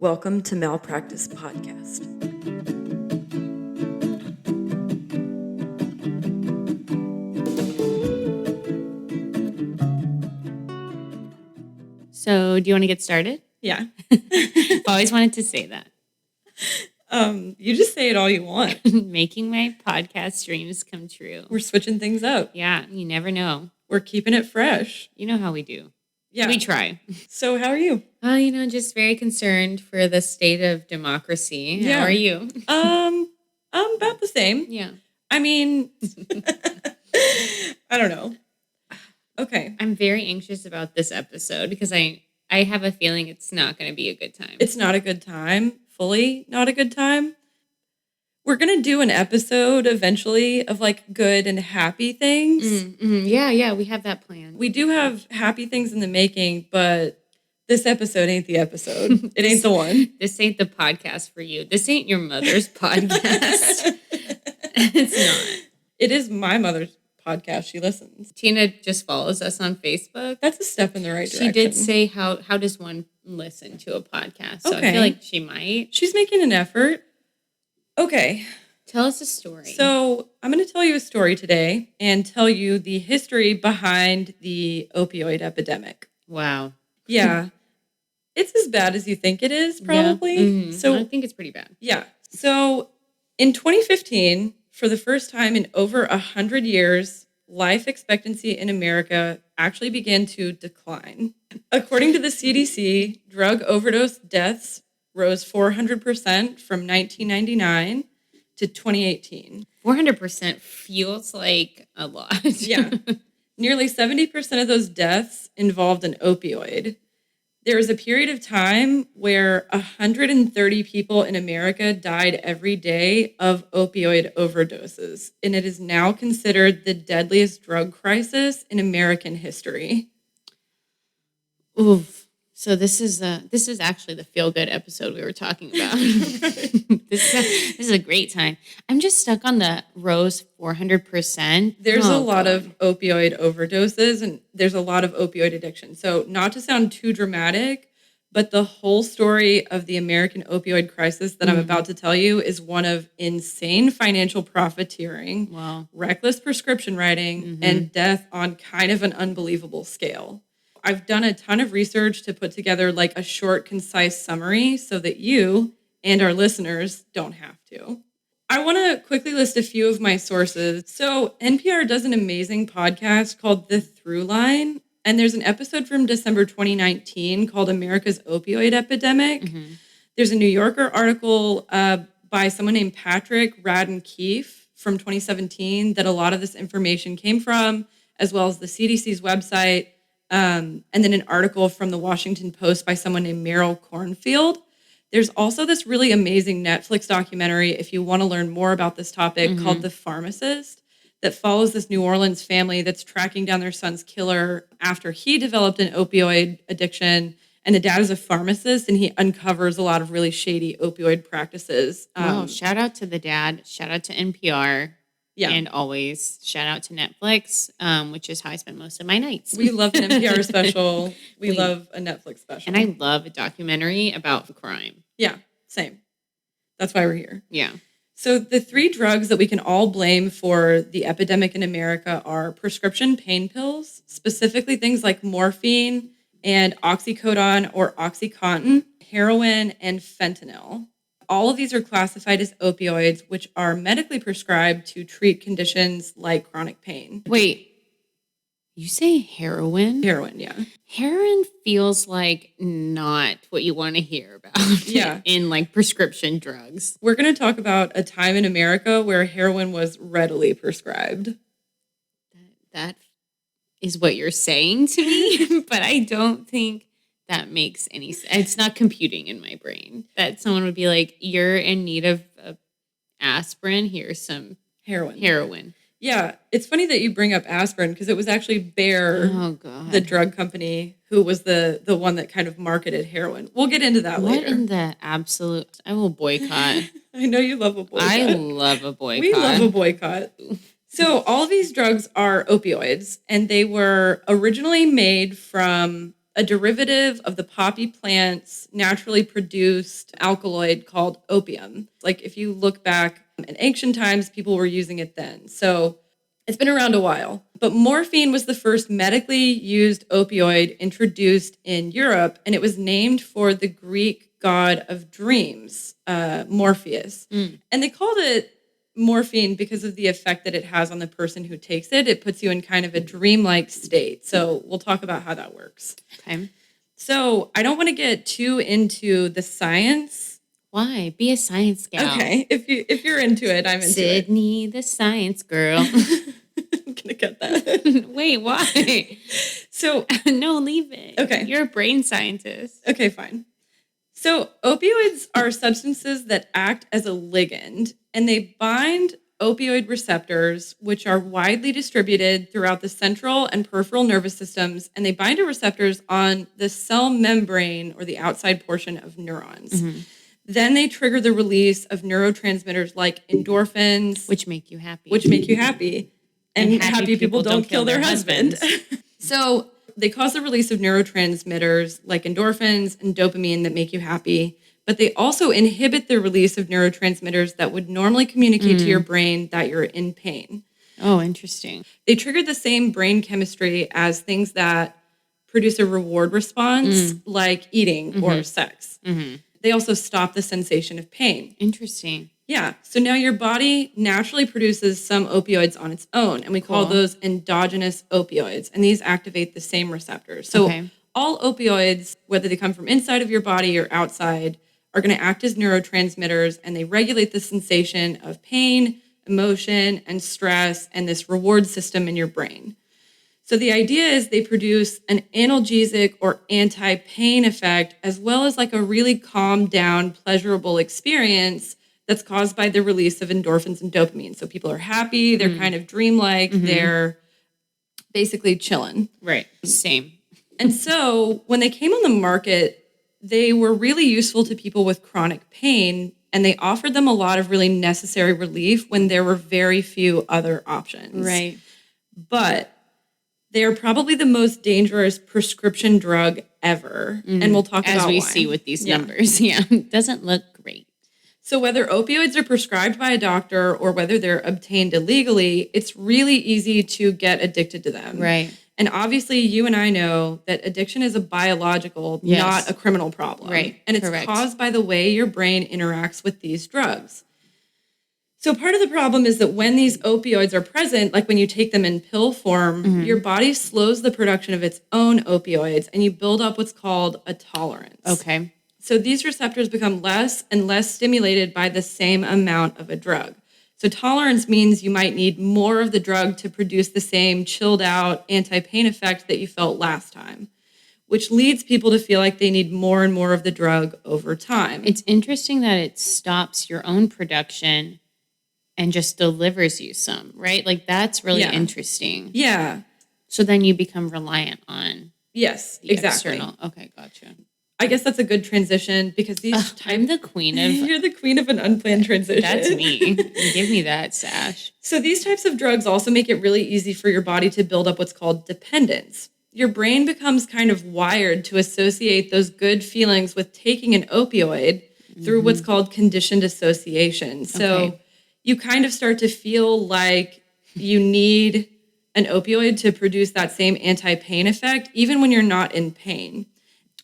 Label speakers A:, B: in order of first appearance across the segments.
A: Welcome to Malpractice Podcast.
B: So, do you want to get started?
A: Yeah.
B: I've always wanted to say that.
A: You just say it all you want.
B: Making my podcast dreams come true.
A: We're switching things up.
B: Yeah, you never know.
A: We're keeping it fresh.
B: You know how we do.
A: Yeah.
B: We try.
A: So how are you?
B: Just very concerned for the state of democracy.
A: Yeah.
B: How are you?
A: About the same.
B: Yeah.
A: I mean, I don't know. Okay.
B: I'm very anxious about this episode because I have a feeling it's not going to be a good time.
A: It's not a good time. Fully not a good time. We're going to do an episode eventually of like good and happy things.
B: Yeah, we have that plan.
A: We do have happy things in the making, but this episode ain't the episode. It ain't the one.
B: This ain't the podcast for you. This ain't your mother's podcast. It's not.
A: It is my mother's podcast. She listens.
B: Tina just follows us on Facebook.
A: That's a step in the right direction.
B: She did say, how does one listen to a podcast? So
A: Okay.
B: I feel like she might.
A: She's making an effort. Okay.
B: Tell us a story.
A: So I'm going to tell you a story today and tell you the history behind the opioid epidemic.
B: Wow.
A: Yeah. It's as bad as you think it is, probably.
B: Yeah. Mm-hmm.
A: So
B: I think it's pretty bad.
A: Yeah. So in 2015, for the first time in over 100 years, life expectancy in America actually began to decline. According to the CDC, drug overdose deaths rose 400% from 1999 to 2018.
B: 400% feels like a lot.
A: Yeah. Nearly 70% of those deaths involved an opioid. There was a period of time where 130 people in America died every day of opioid overdoses, and it is now considered the deadliest drug crisis in American history.
B: Oof. So this is actually the feel-good episode we were talking about. This is a great time. I'm just stuck on the rose 400%.
A: There's a lot of opioid overdoses, and there's a lot of opioid addiction. So not to sound too dramatic, but the whole story of the American opioid crisis that I'm about to tell you is one of insane financial profiteering, reckless prescription writing, and death on kind of an unbelievable scale. I've done a ton of research to put together like a short, concise summary so that you and our listeners don't have to. I want to quickly list a few of my sources. So NPR does an amazing podcast called The Through Line, and there's an episode from December 2019 called America's Opioid Epidemic. There's a New Yorker article by someone named Patrick Radden Keefe from 2017 that a lot of this information came from, as well as the CDC's website. And then an article from the Washington Post by someone named Meryl Cornfield. There's also this really amazing Netflix documentary, if you want to learn more about this topic, called The Pharmacist, that follows this New Orleans family that's tracking down their son's killer after he developed an opioid addiction. And the dad is a pharmacist, and he uncovers a lot of really shady opioid practices.
B: Shout out to the dad. Shout out to NPR. Yeah. And always shout out to Netflix, which is how I spend most of my nights.
A: We love an NPR special. We love a Netflix special.
B: And I love a documentary about crime.
A: Yeah, same. That's why we're here.
B: Yeah.
A: So the three drugs that we can all blame for the epidemic in America are prescription pain pills, specifically things like morphine and oxycodone or OxyContin, heroin, and fentanyl. All of these are classified as opioids, which are medically prescribed to treat conditions like chronic pain.
B: Wait, you say heroin?
A: Heroin, yeah.
B: Heroin feels like not what you want to hear about in like prescription drugs.
A: We're going to talk about a time in America where heroin was readily prescribed.
B: That is what you're saying to me, but I don't think that makes any sense. It's not computing in my brain that someone would be like, you're in need of aspirin. Here's some heroin.
A: Yeah. It's funny that you bring up aspirin because it was actually Bayer, the drug company, who was the one that kind of marketed heroin. We'll get into that later.
B: What in the absolute? I will boycott.
A: I know you love a boycott.
B: I love a boycott.
A: We love a boycott. So all of these drugs are opioids, and they were originally made from a derivative of the poppy plant's naturally produced alkaloid called opium. Like if you look back in ancient times, people were using it then. So it's been around a while. But morphine was the first medically used opioid introduced in Europe, and it was named for the Greek god of dreams, Morpheus. And they called it morphine because of the effect that it has on the person who takes it. It puts you in kind of a dreamlike state. So we'll talk about how that works.
B: Okay.
A: So I don't want to get too into the science.
B: Why? Be a science gal.
A: Okay. If you're into it, I'm into it.
B: Sydnee, the science girl.
A: I'm gonna get that.
B: Wait, why?
A: So
B: no, leave it.
A: Okay.
B: You're a brain scientist.
A: Okay, fine. So opioids are substances that act as a ligand, and they bind opioid receptors, which are widely distributed throughout the central and peripheral nervous systems, and they bind to receptors on the cell membrane or the outside portion of neurons. Then they trigger the release of neurotransmitters like endorphins,
B: Which make you happy.
A: And happy people don't kill their husband. So they cause the release of neurotransmitters like endorphins and dopamine that make you happy, but they also inhibit the release of neurotransmitters that would normally communicate to your brain that you're in pain.
B: Oh, interesting.
A: They trigger the same brain chemistry as things that produce a reward response, like eating or sex. They also stop the sensation of pain.
B: Interesting.
A: Yeah. So now your body naturally produces some opioids on its own, and we call those endogenous opioids, and these activate the same receptors. So all opioids, whether they come from inside of your body or outside, are going to act as neurotransmitters, and they regulate the sensation of pain, emotion, and stress, and this reward system in your brain. So the idea is they produce an analgesic or anti-pain effect, as well as like a really calmed down, pleasurable experience that's caused by the release of endorphins and dopamine. So people are happy, they're kind of dreamlike, they're basically chilling.
B: Right. Same.
A: And so when they came on the market, they were really useful to people with chronic pain, and they offered them a lot of really necessary relief when there were very few other options.
B: Right.
A: But they are probably the most dangerous prescription drug ever. And we'll talk about
B: as we
A: why.
B: see with these numbers. Yeah. Doesn't look great.
A: So whether opioids are prescribed by a doctor or whether they're obtained illegally, it's really easy to get addicted to them.
B: Right.
A: And obviously, you and I know that addiction is a biological, not a criminal problem.
B: Right.
A: And it's caused by the way your brain interacts with these drugs. So part of the problem is that when these opioids are present, like when you take them in pill form, your body slows the production of its own opioids, and you build up what's called a tolerance.
B: Okay.
A: So these receptors become less and less stimulated by the same amount of a drug. So tolerance means you might need more of the drug to produce the same chilled out anti-pain effect that you felt last time, which leads people to feel like they need more and more of the drug over time.
B: It's interesting that it stops your own production and just delivers you some, right? Like that's really interesting.
A: Yeah.
B: So then you become reliant on
A: the
B: external. Okay, gotcha.
A: I guess that's a good transition because these
B: I'm the queen of...
A: You're the queen of an unplanned transition.
B: That's me. Give me that, Sash.
A: So these types of drugs also make it really easy for your body to build up what's called dependence. Your brain becomes kind of wired to associate those good feelings with taking an opioid through what's called conditioned association. So you kind of start to feel like you need an opioid to produce that same anti-pain effect, even when you're not in pain.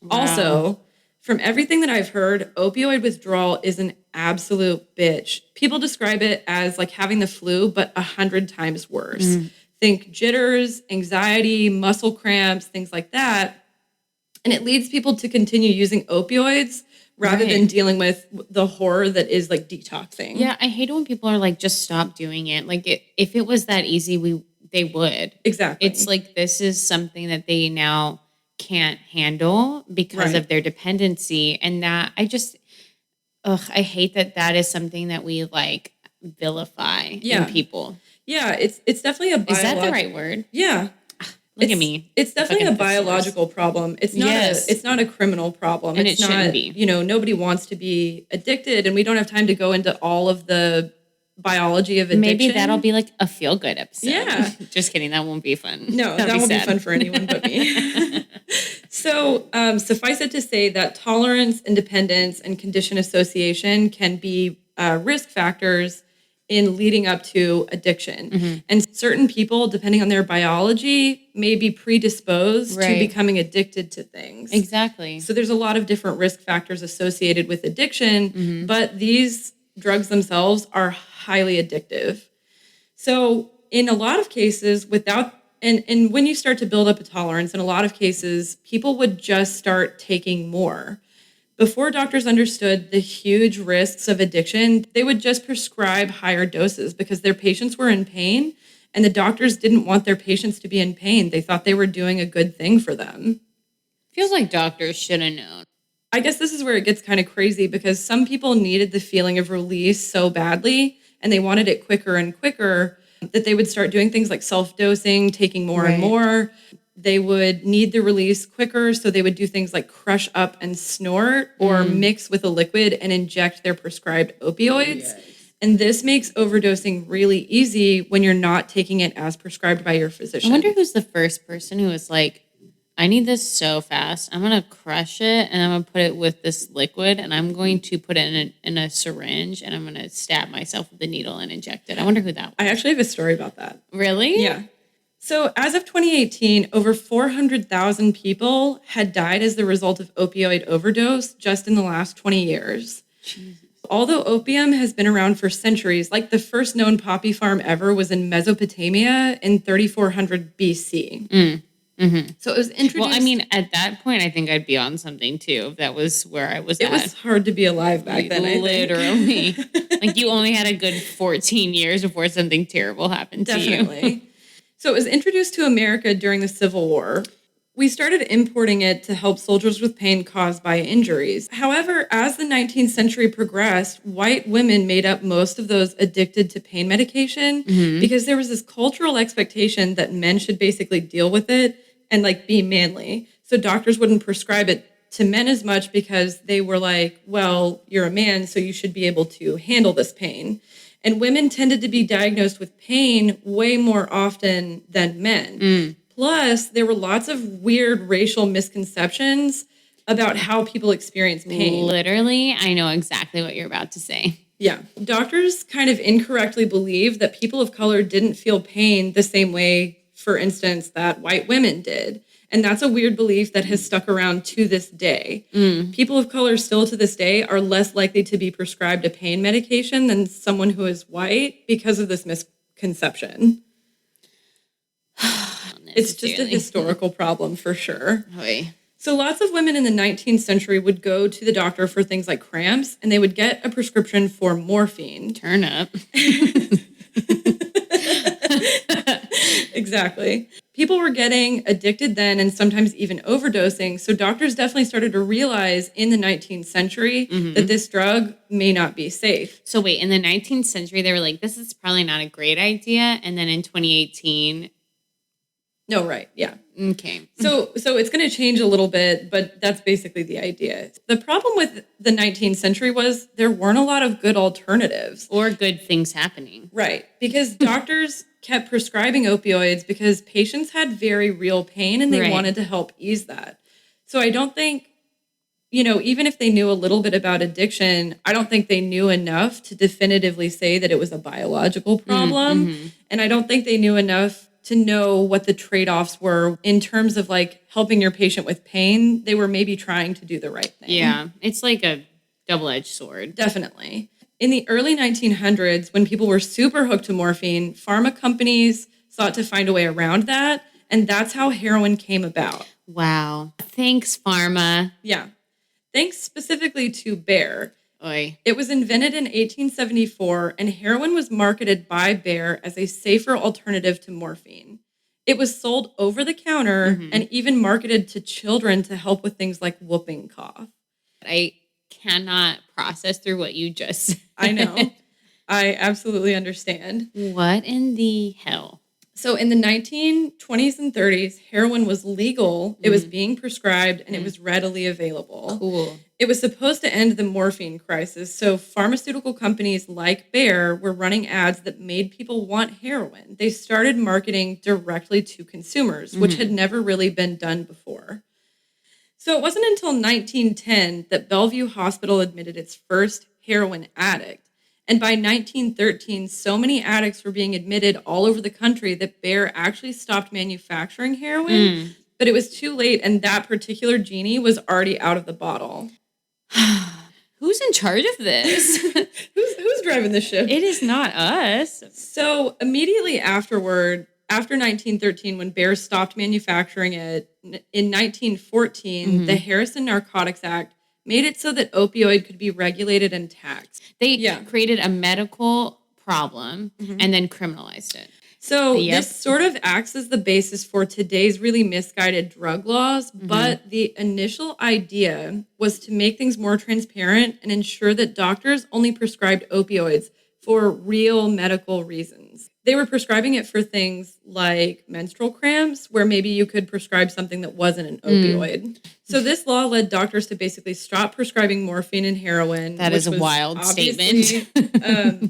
A: Wow. Also, from everything that I've heard, opioid withdrawal is an absolute bitch. People describe it as like having the flu, but 100 times worse. Think jitters, anxiety, muscle cramps, things like that. And it leads people to continue using opioids rather than dealing with the horror that is like detoxing.
B: Yeah, I hate it when people are like, just stop doing it. Like if it was that easy, they would.
A: Exactly.
B: It's like this is something that they now can't handle because of their dependency. And that I hate that is something that we like vilify in people.
A: Yeah, it's definitely a
B: Is that the right word?
A: Yeah.
B: Look at me.
A: It's definitely a biological problem. It's not it's not a criminal problem.
B: And
A: it's
B: it
A: not,
B: shouldn't be.
A: You know, nobody wants to be addicted, and we don't have time to go into all of the biology of addiction.
B: Maybe that'll be like a feel-good episode.
A: Yeah.
B: Just kidding. That won't be fun.
A: No, that won't be fun for anyone but me. So suffice it to say that tolerance, independence, and condition association can be risk factors in leading up to addiction. And certain people, depending on their biology, may be predisposed to becoming addicted to things.
B: Exactly.
A: So there's a lot of different risk factors associated with addiction, but these drugs themselves are highly addictive. So in a lot of cases, and when you start to build up a tolerance, in a lot of cases, people would just start taking more. Before doctors understood the huge risks of addiction, they would just prescribe higher doses because their patients were in pain, and the doctors didn't want their patients to be in pain. They thought they were doing a good thing for them.
B: Feels like doctors should have known.
A: I guess this is where it gets kind of crazy because some people needed the feeling of release so badly, and they wanted it quicker and quicker, that they would start doing things like self-dosing, taking more and more. They would need the release quicker, so they would do things like crush up and snort or mix with a liquid and inject their prescribed opioids. And this makes overdosing really easy when you're not taking it as prescribed by your physician.
B: I wonder who's the first person who was like, I need this so fast. I'm going to crush it and I'm going to put it with this liquid and I'm going to put it in a syringe and I'm going to stab myself with the needle and inject it. I wonder who that was.
A: I actually have a story about that.
B: Really?
A: Yeah. So as of 2018, over 400,000 people had died as the result of opioid overdose just in the last 20 years. Jesus. Although opium has been around for centuries, like the first known poppy farm ever was in Mesopotamia in 3400 BC. So it was introduced.
B: Well, I mean, at that point, I think I'd be on something too. If that was where I was
A: It was hard to be alive back then,
B: literally. Like you only had a good 14 years before something terrible happened to you.
A: Definitely. So it was introduced to America during the Civil War. We started importing it to help soldiers with pain caused by injuries. However, as the 19th century progressed, white women made up most of those addicted to pain medication because there was this cultural expectation that men should basically deal with it and like be manly. So doctors wouldn't prescribe it to men as much because they were like, well, you're a man, so you should be able to handle this pain. And women tended to be diagnosed with pain way more often than men. Plus, there were lots of weird racial misconceptions about how people experience pain.
B: Literally, I know exactly what you're about to say.
A: Yeah. Doctors kind of incorrectly believed that people of color didn't feel pain the same way, for instance, that white women did. And that's a weird belief that has stuck around to this day. People of color still to this day are less likely to be prescribed a pain medication than someone who is white because of this misconception. It's just a historical problem for sure.
B: Oy.
A: So lots of women in the 19th century would go to the doctor for things like cramps, and they would get a prescription for morphine.
B: Turn up.
A: Exactly. People were getting addicted then and sometimes even overdosing. So doctors definitely started to realize in the 19th century that this drug may not be safe.
B: So wait, in the 19th century, they were like, this is probably not a great idea. And then in 2018...
A: No, right. Yeah.
B: Okay.
A: So it's going to change a little bit, but that's basically the idea. The problem with the 19th century was there weren't a lot of good alternatives.
B: Or good things happening.
A: Right. Because doctors kept prescribing opioids because patients had very real pain and they wanted to help ease that. So I don't think, even if they knew a little bit about addiction, I don't think they knew enough to definitively say that it was a biological problem. And I don't think they knew enough to know what the trade-offs were in terms of like helping your patient with pain. They were maybe trying to do the right thing.
B: Yeah, it's like a double-edged sword.
A: Definitely. In the early 1900s, when people were super hooked to morphine, pharma companies sought to find a way around that. And that's how heroin came about.
B: Wow. Thanks, pharma.
A: Yeah. Thanks specifically to Bayer.
B: Oy.
A: It was invented in 1874, and heroin was marketed by Bayer as a safer alternative to morphine. It was sold over the counter and even marketed to children to help with things like whooping cough.
B: I cannot process through what you just said.
A: I know. I absolutely understand.
B: What in the hell?
A: So in the 1920s and 30s, heroin was legal, it was being prescribed, and it was readily available.
B: Cool.
A: It was supposed to end the morphine crisis, so pharmaceutical companies like Bayer were running ads that made people want heroin. They started marketing directly to consumers, which had never really been done before. So it wasn't until 1910 that Bellevue Hospital admitted its first heroin addict. And by 1913, so many addicts were being admitted all over the country that Bayer actually stopped manufacturing heroin, but it was too late, and that particular genie was already out of the bottle.
B: Who's in charge of this?
A: Who's driving the ship?
B: It is not us.
A: So immediately afterward, after 1913, when Bayer stopped manufacturing it, in 1914, the Harrison Narcotics Act made it so that opioid could be regulated and taxed.
B: They created a medical problem and then criminalized it.
A: So this sort of acts as the basis for today's really misguided drug laws, but the initial idea was to make things more transparent and ensure that doctors only prescribed opioids for real medical reasons. They were prescribing it for things like menstrual cramps, where maybe you could prescribe something that wasn't an opioid. So this law led doctors to basically stop prescribing morphine and heroin.
B: That is a wild statement.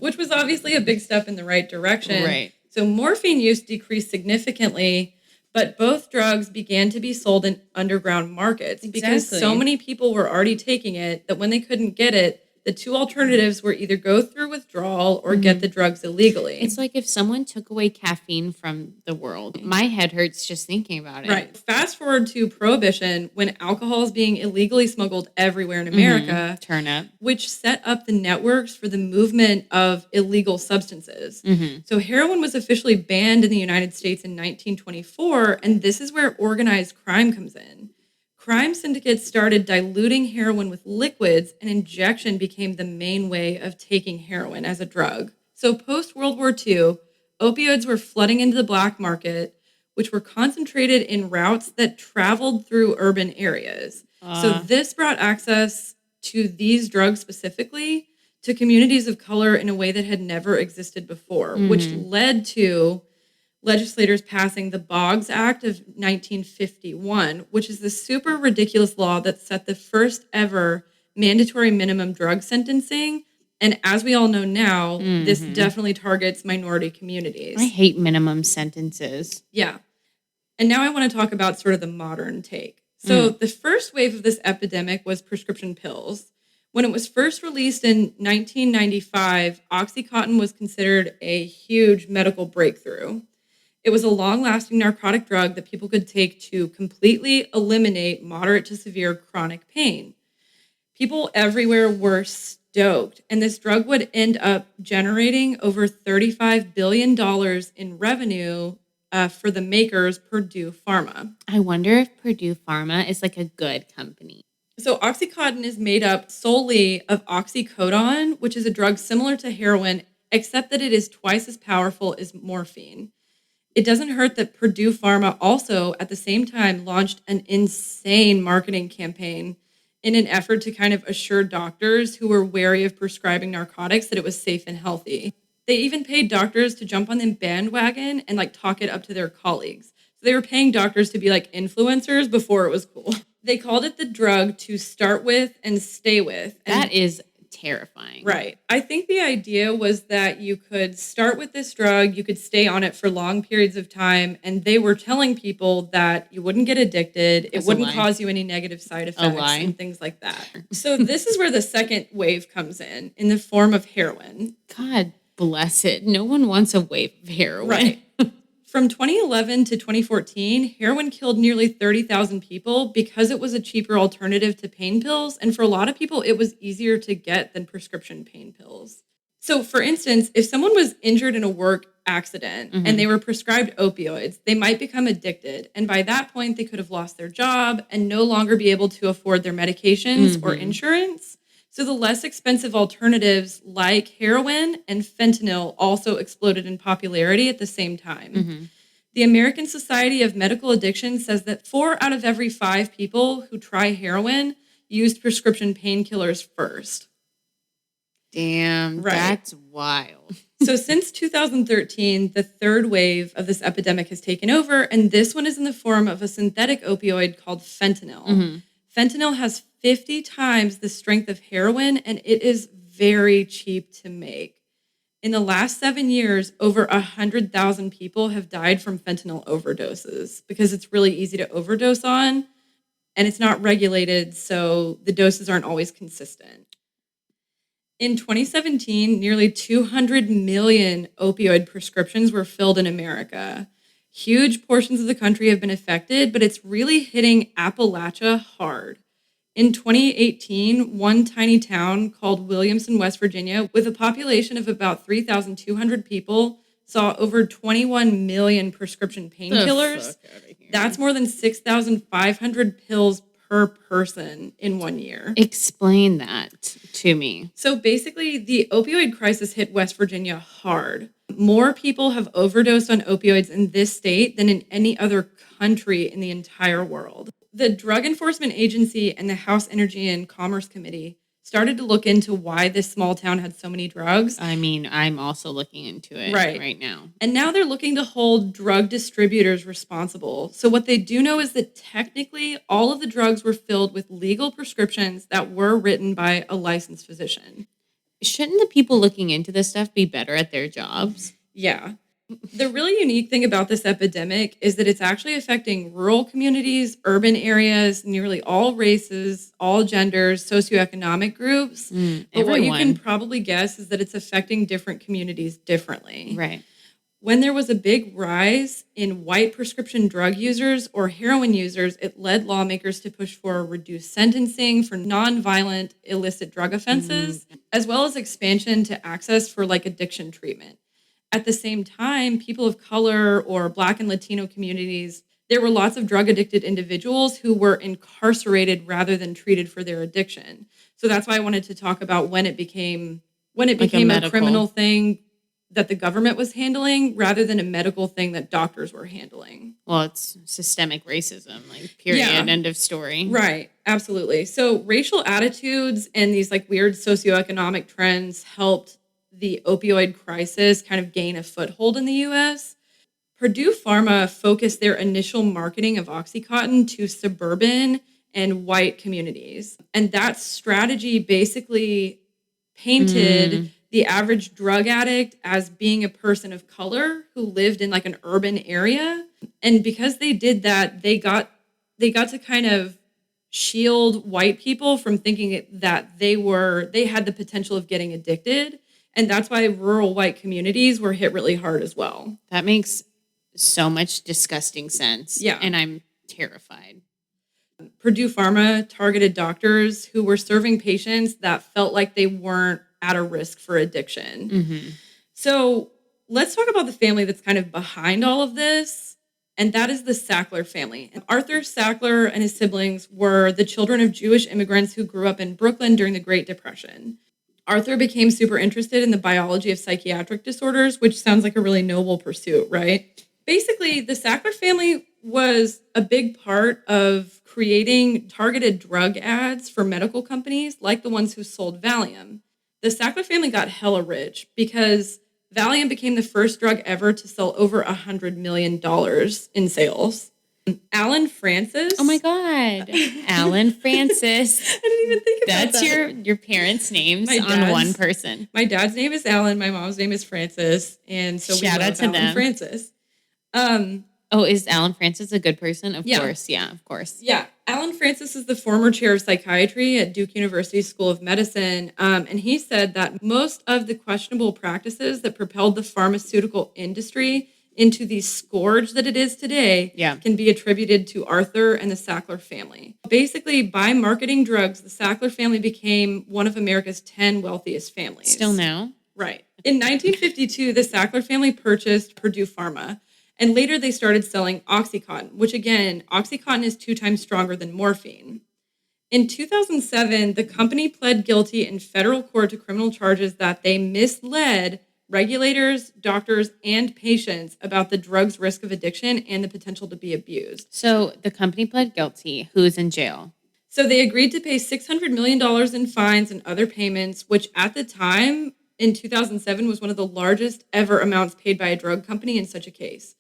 A: Which was obviously a big step in the right direction.
B: Right.
A: So morphine use decreased significantly, but both drugs began to be sold in underground markets because so many people were already taking it that when they couldn't get it, the two alternatives were either go through withdrawal or get the drugs illegally.
B: It's like if someone took away caffeine from the world. My head hurts just thinking about it.
A: Right. Fast forward to Prohibition, when alcohol is being illegally smuggled everywhere in America.
B: Turn up.
A: Which set up the networks for the movement of illegal substances. So heroin was officially banned in the United States in 1924, and this is where organized crime comes in. Crime syndicates started diluting heroin with liquids, and injection became the main way of taking heroin as a drug. So post-World War II, opioids were flooding into the black market, which were concentrated in routes that traveled through urban areas. So this brought access to these drugs specifically to communities of color in a way that had never existed before, which led to legislators passing the Boggs Act of 1951, which is the super ridiculous law that set the first ever mandatory minimum drug sentencing. And as we all know now, this definitely targets minority communities.
B: I hate minimum sentences.
A: Yeah. And now I want to talk about sort of the modern take. So the first wave of this epidemic was prescription pills. When it was first released in 1995, Oxycontin was considered a huge medical breakthrough. It was a long-lasting narcotic drug that people could take to completely eliminate moderate to severe chronic pain. People everywhere were stoked, and this drug would end up generating over $35 billion in revenue for the makers, Purdue Pharma.
B: I wonder if Purdue Pharma is like a good company.
A: So Oxycontin is made up solely of oxycodone, which is a drug similar to heroin, except that it is twice as powerful as morphine. It doesn't hurt that Purdue Pharma also, at the same time, launched an insane marketing campaign in an effort to kind of assure doctors who were wary of prescribing narcotics that it was safe and healthy. They even paid doctors to jump on the bandwagon and like talk it up to their colleagues. So they were paying doctors to be like influencers before it was cool. They called it the drug to start with and stay with. And
B: that is terrifying.
A: Right. I think the idea was that you could start with this drug, you could stay on it for long periods of time, and they were telling people that you wouldn't get addicted, it wouldn't cause you any negative side effects and things like that. So this is where the second wave comes in the form of heroin.
B: God bless it. No one wants a wave of heroin.
A: Right. From 2011 to 2014, heroin killed nearly 30,000 people because it was a cheaper alternative to pain pills. And for a lot of people, it was easier to get than prescription pain pills. So for instance, if someone was injured in a work accident and they were prescribed opioids, they might become addicted. And by that point, they could have lost their job and no longer be able to afford their medications or insurance. So the less expensive alternatives like heroin and fentanyl also exploded in popularity at the same time. The American Society of Medical Addiction says that 4 out of every 5 people who try heroin used prescription painkillers first.
B: Damn, that's wild.
A: So since 2013, the third wave of this epidemic has taken over, and this one is in the form of a synthetic opioid called fentanyl. Fentanyl has 50 times the strength of heroin, and it is very cheap to make. In the last 7 years, over 100,000 people have died from fentanyl overdoses because it's really easy to overdose on. and it's not regulated, so the doses aren't always consistent. In 2017, nearly 200 million opioid prescriptions were filled in America. Huge portions of the country have been affected, but it's really hitting Appalachia hard. In 2018, one tiny town called Williamson, West Virginia, with a population of about 3,200 people, saw over 21 million prescription painkillers. That's more than 6,500 pills per person in 1 year.
B: Explain that to me.
A: So basically, the opioid crisis hit West Virginia hard. More people have overdosed on opioids in this state than in any other country in the entire world. The Drug Enforcement Agency and the House Energy and Commerce Committee started to look into why this small town had so many drugs.
B: I mean, I'm also looking into it right now.
A: And now they're looking to hold drug distributors responsible. So what they do know is that technically all of the drugs were filled with legal prescriptions that were written by a licensed physician.
B: Shouldn't the people looking into this stuff be better at their jobs?
A: Yeah. The really unique thing about this epidemic is that it's actually affecting rural communities, urban areas, nearly all races, all genders, socioeconomic groups. But what you can probably guess is that it's affecting different communities differently.
B: Right.
A: When there was a big rise in white prescription drug users or heroin users, it led lawmakers to push for reduced sentencing for nonviolent illicit drug offenses, as well as expansion to access for addiction treatment. At the same time, people of color or Black and Latino communities, there were lots of drug-addicted individuals who were incarcerated rather than treated for their addiction. So that's why I wanted to talk about when it became a criminal thing that the government was handling rather than a medical thing that doctors were handling.
B: Well, it's systemic racism, period, end of story.
A: Right, absolutely. So racial attitudes and these weird socioeconomic trends helped the opioid crisis kind of gain a foothold in the U.S. Purdue Pharma focused their initial marketing of OxyContin to suburban and white communities. And that strategy basically painted the average drug addict as being a person of color who lived in an urban area. And because they did that, they got to kind of shield white people from thinking that they had the potential of getting addicted. And that's why rural white communities were hit really hard as well.
B: That makes so much disgusting sense.
A: Yeah.
B: And I'm terrified.
A: Purdue Pharma targeted doctors who were serving patients that felt like they weren't at a risk for addiction. So let's talk about the family that's kind of behind all of this. And that is the Sackler family. And Arthur Sackler and his siblings were the children of Jewish immigrants who grew up in Brooklyn during the Great Depression. Arthur became super interested in the biology of psychiatric disorders, which sounds like a really noble pursuit, right? Basically, the Sackler family was a big part of creating targeted drug ads for medical companies like the ones who sold Valium. The Sackler family got hella rich because Valium became the first drug ever to sell over $100 million in sales. Alan Francis.
B: Oh my God. Alan Francis.
A: I didn't even think about
B: that. That's your parents' names on one person.
A: My dad's name is Alan. My mom's name is Francis. And so
B: shout out to
A: Alan Francis.
B: Is Alan Francis a good person? Of course. Yeah, of course.
A: Yeah. Alan Francis is the former chair of psychiatry at Duke University School of Medicine. And he said that most of the questionable practices that propelled the pharmaceutical industry into the scourge that it is today can be attributed to Arthur and the Sackler family. Basically, by marketing drugs, the Sackler family became one of America's 10 wealthiest families.
B: Still now?
A: Right. In 1952, the Sackler family purchased Purdue Pharma, and later they started selling OxyContin, which again, OxyContin is 2 times stronger than morphine. In 2007, the company pled guilty in federal court to criminal charges that they misled regulators, doctors, and patients about the drug's risk of addiction and the potential to be abused.
B: So the company pled guilty. Who's in jail?
A: So they agreed to pay $600 million in fines and other payments, which at the time in 2007 was one of the largest ever amounts paid by a drug company in such a case.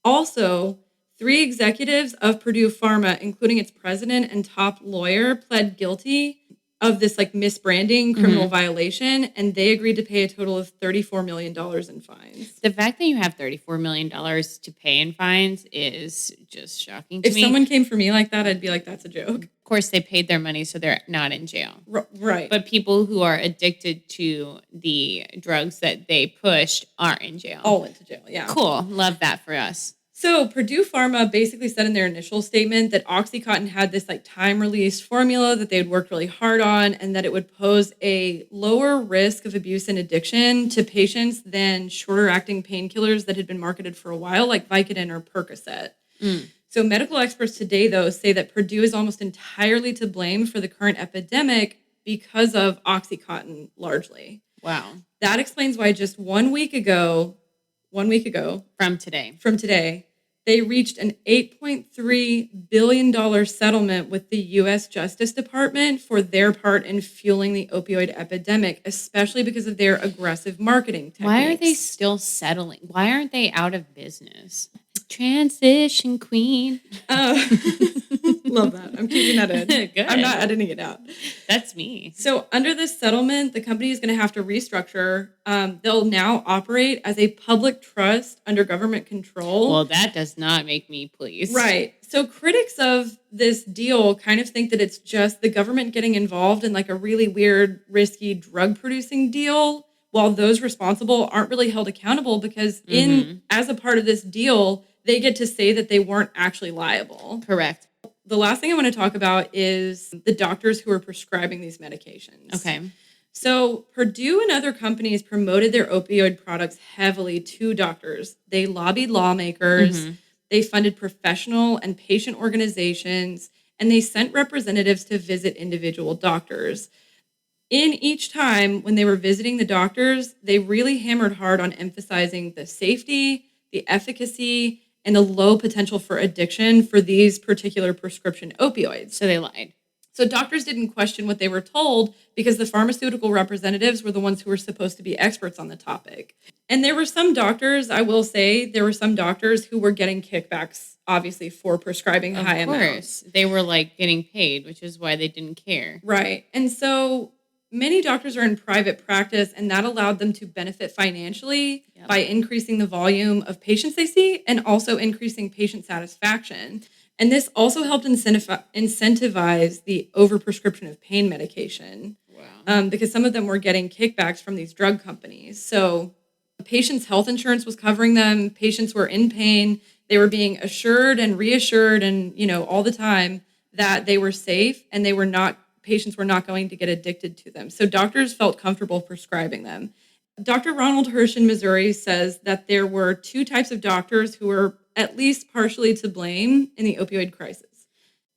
A: Also, 3 executives of Purdue Pharma, including its president and top lawyer, pled guilty of this like misbranding criminal violation, and they agreed to pay a total of $34 million in fines.
B: The fact that you have $34 million to pay in fines is just shocking to me.
A: If someone came for me like that, I'd be like, that's a joke.
B: Of course, they paid their money, so they're not in jail.
A: Right.
B: But people who are addicted to the drugs that they pushed are in jail.
A: All went to jail, yeah.
B: Cool. Love that for us.
A: So Purdue Pharma basically said in their initial statement that OxyContin had this like time-released formula that they had worked really hard on, and that it would pose a lower risk of abuse and addiction to patients than shorter-acting painkillers that had been marketed for a while, like Vicodin or Percocet. So medical experts today, though, say that Purdue is almost entirely to blame for the current epidemic because of OxyContin, largely.
B: Wow.
A: That explains why just 1 week ago,
B: from today,
A: they reached an $8.3 billion settlement with the U.S. Justice Department for their part in fueling the opioid epidemic, especially because of their aggressive marketing techniques.
B: Why are they still settling? Why aren't they out of business? Transition queen.
A: Love that. I'm keeping that in.
B: Good.
A: I'm not editing it out.
B: That's me.
A: So under this settlement, the company is going to have to restructure. They'll now operate as a public trust under government control.
B: Well, that does not make me pleased.
A: Right. So critics of this deal kind of think that it's just the government getting involved in like a really weird, risky drug producing deal, while those responsible aren't really held accountable because as a part of this deal, they get to say that they weren't actually liable.
B: Correct.
A: The last thing I want to talk about is the doctors who are prescribing these medications.
B: Okay.
A: So Purdue and other companies promoted their opioid products heavily to doctors. They lobbied lawmakers, they funded professional and patient organizations, and they sent representatives to visit individual doctors. In each time when they were visiting the doctors, they really hammered hard on emphasizing the safety, the efficacy, and the low potential for addiction for these particular prescription opioids.
B: So they lied.
A: So doctors didn't question what they were told because the pharmaceutical representatives were the ones who were supposed to be experts on the topic. And there were some doctors, I will say, who were getting kickbacks, obviously, for prescribing high amounts.
B: They were like getting paid, which is why they didn't care.
A: Right. And so many doctors are in private practice, and that allowed them to benefit financially by increasing the volume of patients they see and also increasing patient satisfaction. And this also helped incentivize the overprescription of pain medication.
B: Wow.
A: Because some of them were getting kickbacks from these drug companies. So patients' health insurance was covering them. Patients were in pain. They were being assured and reassured and, all the time that they were safe and patients were not going to get addicted to them. So doctors felt comfortable prescribing them. Dr. Ronald Hirsch in Missouri says that there were two types of doctors who were at least partially to blame in the opioid crisis.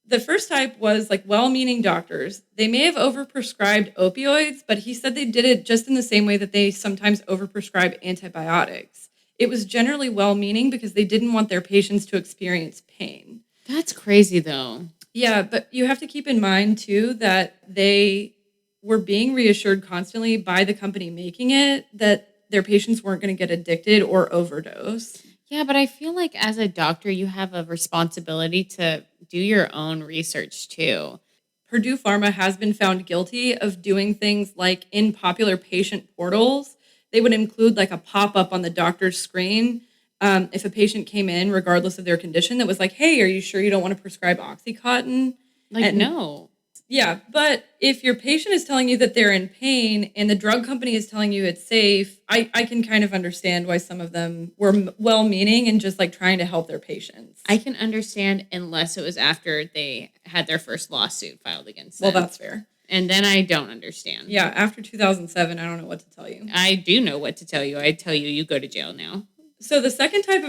A: The first type was like well-meaning doctors. They may have overprescribed opioids, but he said they did it just in the same way that they sometimes overprescribe antibiotics. It was generally well-meaning because they didn't want their patients to experience pain.
B: That's crazy, though.
A: Yeah, but you have to keep in mind, too, that they were being reassured constantly by the company making it that their patients weren't going to get addicted or overdose.
B: Yeah, but I feel like as a doctor, you have a responsibility to do your own research, too.
A: Purdue Pharma has been found guilty of doing things like in popular patient portals, they would include like a pop-up on the doctor's screen if a patient came in, regardless of their condition, that was like, hey, are you sure you don't want to prescribe OxyContin?
B: No.
A: Yeah, but if your patient is telling you that they're in pain and the drug company is telling you it's safe, I can kind of understand why some of them were well-meaning and just like trying to help their patients.
B: I can understand unless it was after they had their first lawsuit filed against them.
A: Well, that's fair.
B: And then I don't understand.
A: Yeah, after 2007, I don't know what to tell you.
B: I do know what to tell you. I tell you go to jail now.
A: So the second type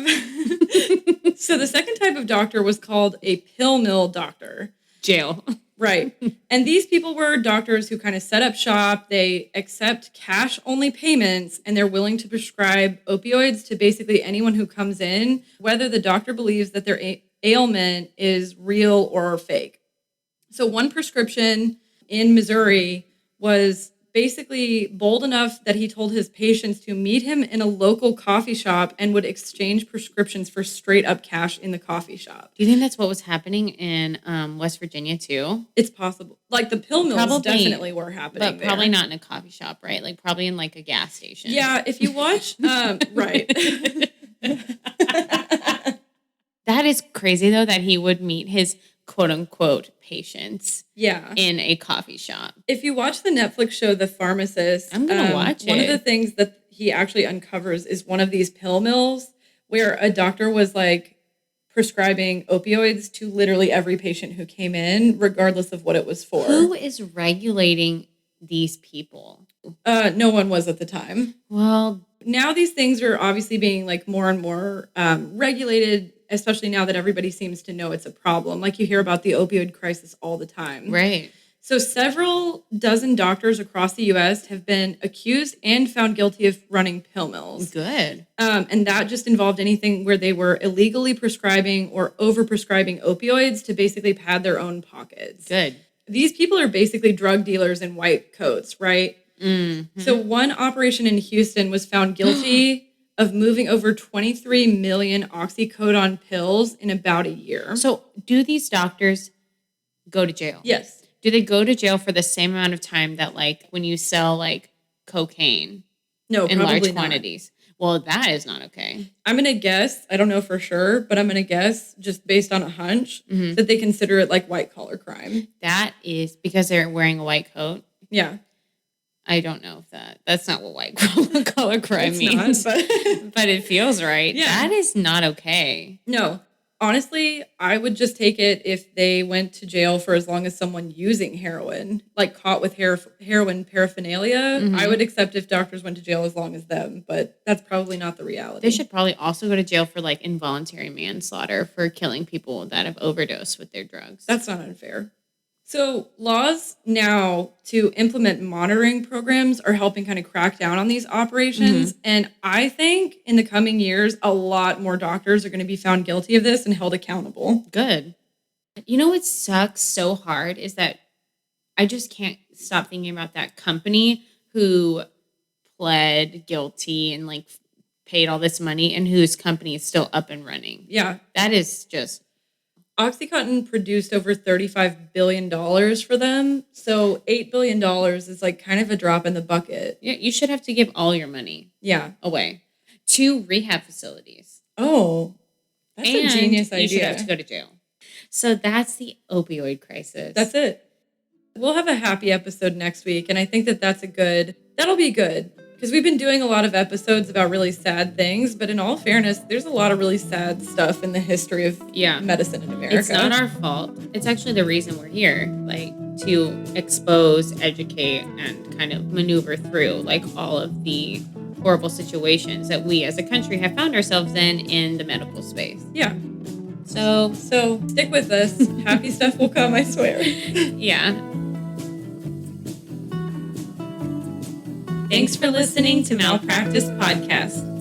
A: of doctor was called a pill mill doctor.
B: Jail.
A: Right. And these people were doctors who kind of set up shop. They accept cash-only payments, and they're willing to prescribe opioids to basically anyone who comes in, whether the doctor believes that their ailment is real or fake. So one prescription in Missouri was basically bold enough that he told his patients to meet him in a local coffee shop and would exchange prescriptions for straight up cash in the coffee shop.
B: Do you think that's what was happening in West Virginia too?
A: It's possible. Like the pill mills definitely were happening,
B: but probably not in a coffee shop, right? Like probably in like a gas station.
A: Yeah, if you watch, right.
B: That is crazy though that he would meet his quote unquote patients in a coffee shop.
A: If you watch the Netflix show The Pharmacist,
B: I'm gonna watch it.
A: One of the things that he actually uncovers is one of these pill mills where a doctor was like prescribing opioids to literally every patient who came in, regardless of what it was for.
B: Who is regulating these people?
A: No one was at the time.
B: Well,
A: now these things are obviously being like more and more regulated, especially now that everybody seems to know it's a problem. Like you hear about the opioid crisis all the time.
B: Right.
A: So several dozen doctors across the U.S. have been accused and found guilty of running pill mills.
B: Good.
A: And that just involved anything where they were illegally prescribing or overprescribing opioids to basically pad their own pockets.
B: Good.
A: These people are basically drug dealers in white coats, right?
B: Mm-hmm.
A: So one operation in Houston was found guilty of moving over 23 million oxycodone pills in about a year.
B: So do these doctors go to jail?
A: Yes.
B: Do they go to jail for the same amount of time that like when you sell like cocaine in large quantities? Well, that is not okay.
A: I'm going to guess, I don't know for sure, but I'm going to guess just based on a hunch that they consider it like white collar crime.
B: That is because they're wearing a white coat.
A: Yeah.
B: I don't know if that's not what white collar crime means,
A: not,
B: but it feels right.
A: Yeah.
B: That is not okay.
A: No. Honestly, I would just take it if they went to jail for as long as someone using heroin, like caught with heroin paraphernalia. I would accept if doctors went to jail as long as them, but that's probably not the reality.
B: They should probably also go to jail for like involuntary manslaughter for killing people that have overdosed with their drugs.
A: That's not unfair. So laws now to implement monitoring programs are helping kind of crack down on these operations. And I think in the coming years, a lot more doctors are going to be found guilty of this and held accountable.
B: Good. You know what sucks so hard is that I just can't stop thinking about that company who pled guilty and like paid all this money and whose company is still up and running.
A: Yeah.
B: That is just...
A: OxyContin produced over $35 billion for them. So $8 billion is like kind of a drop in the bucket.
B: Yeah, you should have to give all your money away to rehab facilities.
A: Oh, that's a genius idea.
B: You should have to go to jail. So that's the opioid crisis.
A: That's it. We'll have a happy episode next week. And I think that'll be good. Because we've been doing a lot of episodes about really sad things, but in all fairness, there's a lot of really sad stuff in the history of medicine in America.
B: It's not our fault. It's actually the reason we're here, like to expose, educate, and kind of maneuver through like all of the horrible situations that we as a country have found ourselves in the medical space.
A: Yeah.
B: So
A: stick with us. Happy stuff will come, I swear.
B: Yeah. Thanks for listening to Malpractice Podcast.